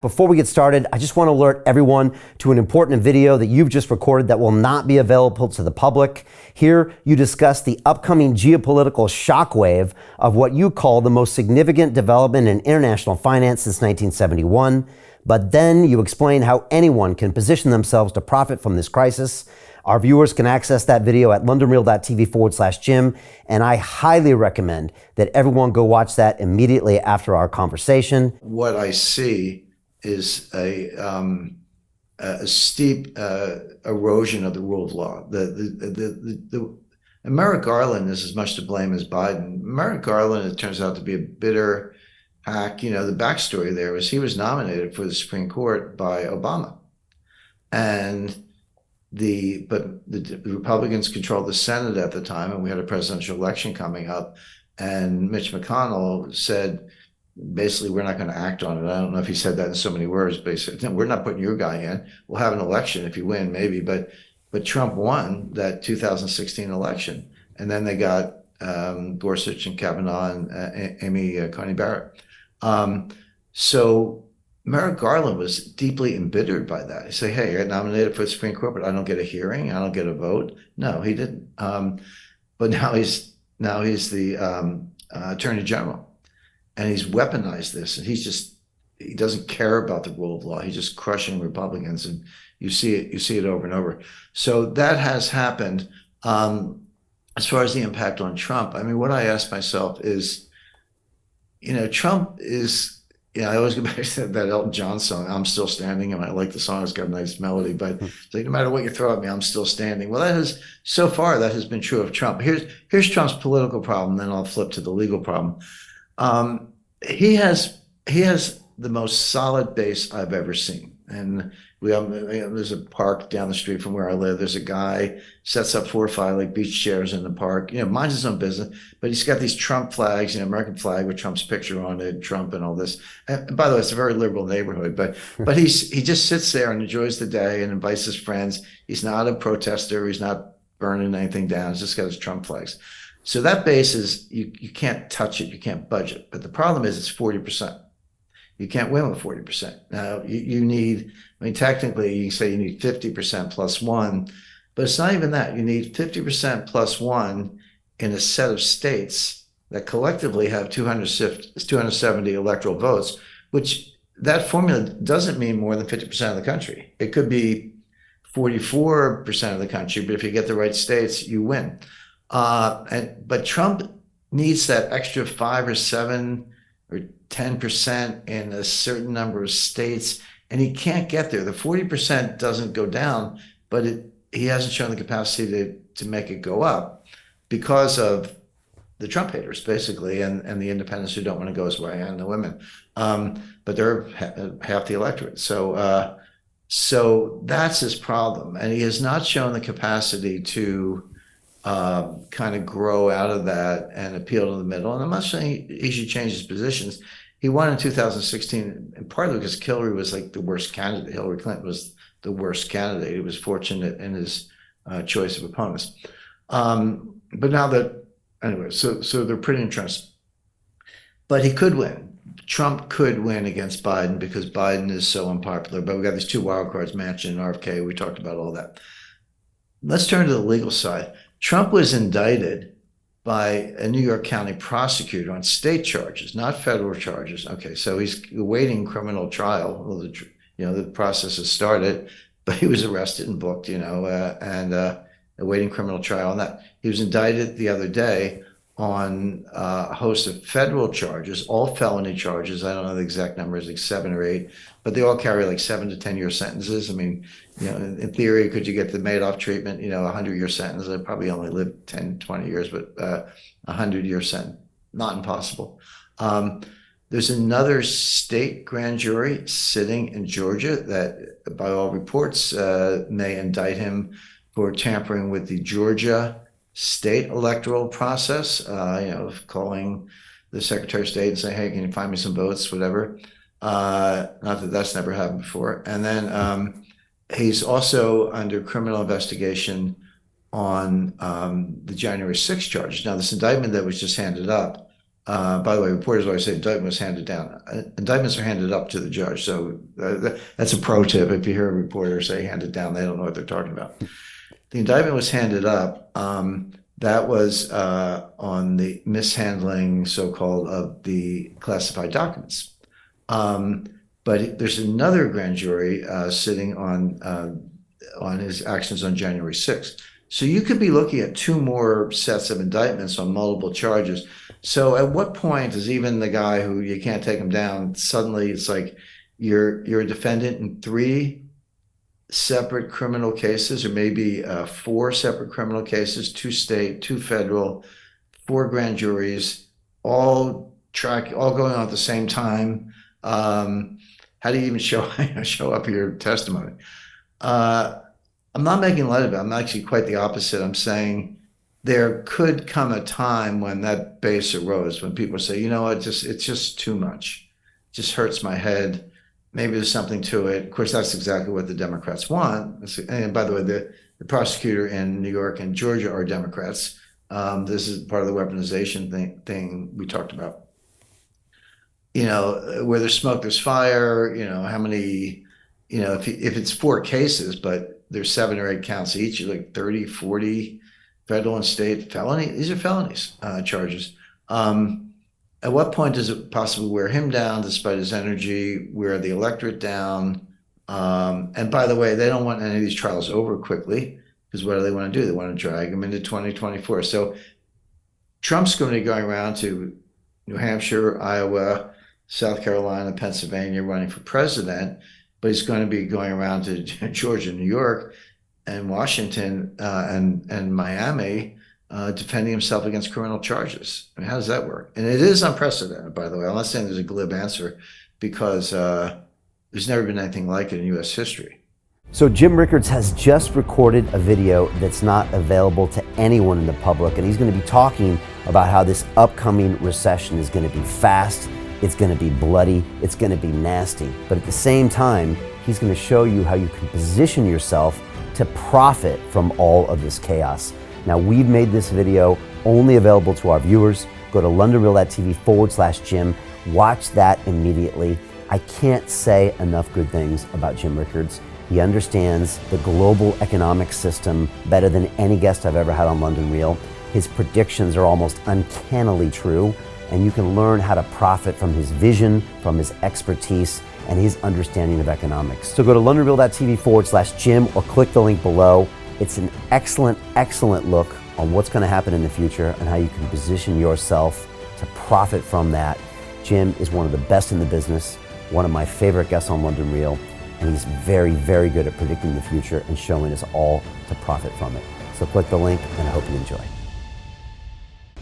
Before we get started, I just want to alert everyone to an important video that you've just recorded that will not be available to the public. Here, you discuss the upcoming geopolitical shockwave of what you call the most significant development in international finance since 1971. But then you explain how anyone can position themselves to profit from this crisis. Our viewers can access that video at londonreal.tv/Jim, and I highly recommend that everyone go watch that immediately after our conversation. What I see is a steep erosion of the rule of law. The Merrick Garland is as much to blame as Biden. Merrick Garland, it turns out to be a bitter hack. You know, the backstory there was he was nominated for the Supreme Court by Obama, but the Republicans controlled the Senate at the time, and we had a presidential election coming up, and Mitch McConnell said, basically, we're not going to act on it. I don't know if he said that in so many words, but he said, no, we're not putting your guy in. We'll have an election if you win, maybe. But Trump won that 2016 election. And then they got Gorsuch and Kavanaugh and Amy Coney Barrett. So Merrick Garland was deeply embittered by that. He said, hey, I got nominated for the Supreme Court, but I don't get a hearing. I don't get a vote. No, he didn't. But now he's the Attorney General. And he's weaponized this, and he doesn't care about the rule of law. He's just crushing Republicans, and you see it over and over. So that has happened. As far as the impact on Trump, I mean, what I ask myself is, you know, Trump is, you know, I always go back to that Elton John song, "I'm Still Standing," and I like the song. It's got a nice melody, but it's like, no matter what you throw at me, I'm still standing. Well, so far that has been true of Trump. Here's Trump's political problem, then I'll flip to the legal problem. He has the most solid base I've ever seen. And there's a park down the street from where I live. There's a guy sets up 4 or 5 like beach chairs in the park, you know, minds his own business, but he's got these Trump flags, you know, American flag with Trump's picture on it, Trump and all this. And by the way, it's a very liberal neighborhood, but he just sits there and enjoys the day and invites his friends. He's not a protester. He's not burning anything down. He's just got his Trump flags. So that base is, you can't touch it, you can't budge it. But the problem is it's 40%. You can't win with 40%. Now, you need, I mean, technically you can say you need 50% plus 1, but it's not even that. You need 50% plus 1 in a set of states that collectively have 270 electoral votes, which that formula doesn't mean more than 50% of the country. It could be 44% of the country, but if you get the right states, you win. But Trump needs that extra 5 or 7 or 10% in a certain number of states, and he can't get there. The 40% doesn't go down, but he hasn't shown the capacity to make it go up because of the Trump haters, basically, and the independents who don't want to go his way, and the women. But they're half the electorate. So that's his problem, and he has not shown the capacity to kind of grow out of that and appeal to the middle. And I'm not saying he should change his positions. He won in 2016, and partly because Hillary was like the worst candidate. Hillary Clinton was the worst candidate. He was fortunate in his choice of opponents. But now that, anyway, so they're pretty entrenched. But he could win. Trump could win against Biden because Biden is so unpopular. But we got these 2 wild cards, Manchin and RFK. We talked about all that. Let's turn to the legal side. Trump was indicted by a New York County prosecutor on state charges, not federal charges. Okay, so he's awaiting criminal trial. Well, the process has started, but he was arrested and booked, and awaiting criminal trial on that. He was indicted the other day on a host of federal charges, all felony charges. I don't know the exact numbers, like 7 or 8, but they all carry like 7 to 10 year sentences. I mean, in theory, could you get the Madoff treatment, a 100-year sentence? I'd probably only live 10, 20 years, but 100-year sentence, not impossible. There's another state grand jury sitting in Georgia that, by all reports, may indict him for tampering with the Georgia state electoral process, calling the Secretary of State and saying, hey, can you find me some votes, whatever. Not that that's never happened before. And then he's also under criminal investigation on the January 6th charges. Now, this indictment that was just handed up By the way, reporters always say indictment was handed down. Indictments are handed up to the judge. So that's a pro tip. If you hear a reporter say handed down, they don't know what they're talking about. The indictment was handed up. That was on the mishandling, so-called, of the classified documents. But there's another grand jury sitting on his actions on January 6th. So you could be looking at two more sets of indictments on multiple charges. So at what point is even the guy who you can't take him down, suddenly it's like you're a defendant in three separate criminal cases, or maybe four separate criminal cases, two state, two federal, four grand juries, all going on at the same time. How do you even show up your testimony? I'm not making light of it. I'm actually quite the opposite. I'm saying there could come a time when that base erodes, when people say, you know what, it's just too much. It just hurts my head. Maybe there's something to it. Of course, that's exactly what the Democrats want. And by the way, the prosecutor in New York and Georgia are Democrats. This is part of the weaponization thing we talked about. Where there's smoke, there's fire. How many, if it's four cases, but there's 7 or 8 counts each, like 30, 40 federal and state felony. These are felonies charges. At what point does it possibly wear him down, despite his energy, wear the electorate down? And by the way, they don't want any of these trials over quickly, because what do they want to do? They want to drag him into 2024. So Trump's going to be going around to New Hampshire, Iowa, South Carolina, Pennsylvania, running for president, but he's going to be going around to Georgia, New York, and Washington, and Miami, defending himself against criminal charges. I mean, how does that work? And it is unprecedented, by the way. I'm not saying there's a glib answer, because there's never been anything like it in U.S. history. So Jim Rickards has just recorded a video that's not available to anyone in the public, and he's going to be talking about how this upcoming recession is going to be fast, it's going to be bloody, it's going to be nasty. But at the same time, he's going to show you how you can position yourself to profit from all of this chaos. Now, we've made this video only available to our viewers. Go to londonreal.tv/Jim. Watch that immediately. I can't say enough good things about Jim Rickards. He understands the global economic system better than any guest I've ever had on London Real. His predictions are almost uncannily true, and you can learn how to profit from his vision, from his expertise, and his understanding of economics. So go to londonreal.tv/Jim or click the link below. It's an excellent, excellent look on what's going to happen in the future and how you can position yourself to profit from that. Jim is one of the best in the business, one of my favorite guests on London Real, and he's very, very good at predicting the future and showing us all to profit from it. So click the link, and I hope you enjoy.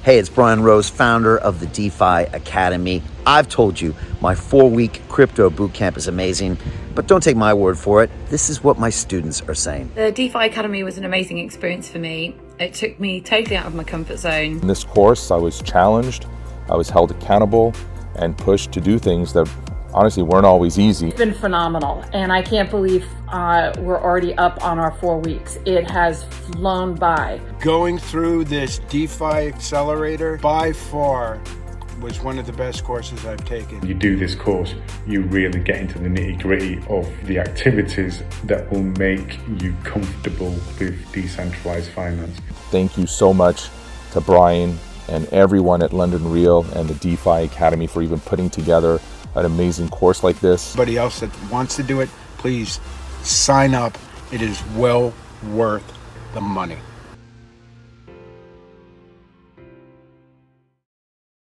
Hey, it's Brian Rose, founder of the DeFi Academy. I've told you my 4-week crypto bootcamp is amazing, but don't take my word for it. This is what my students are saying. The DeFi Academy was an amazing experience for me. It took me totally out of my comfort zone. In this course, I was challenged, I was held accountable, and pushed to do things that honestly weren't always easy. It's been phenomenal, and I can't believe we're already up on our 4 weeks. It has flown by. Going through this DeFi accelerator by far was one of the best courses I've taken. You do this course, you really get into the nitty-gritty of the activities that will make you comfortable with decentralized finance. Thank you so much to Brian and everyone at London Real and the DeFi Academy for even putting together an amazing course like this. Anybody else that wants to do it, please sign up. It is well worth the money.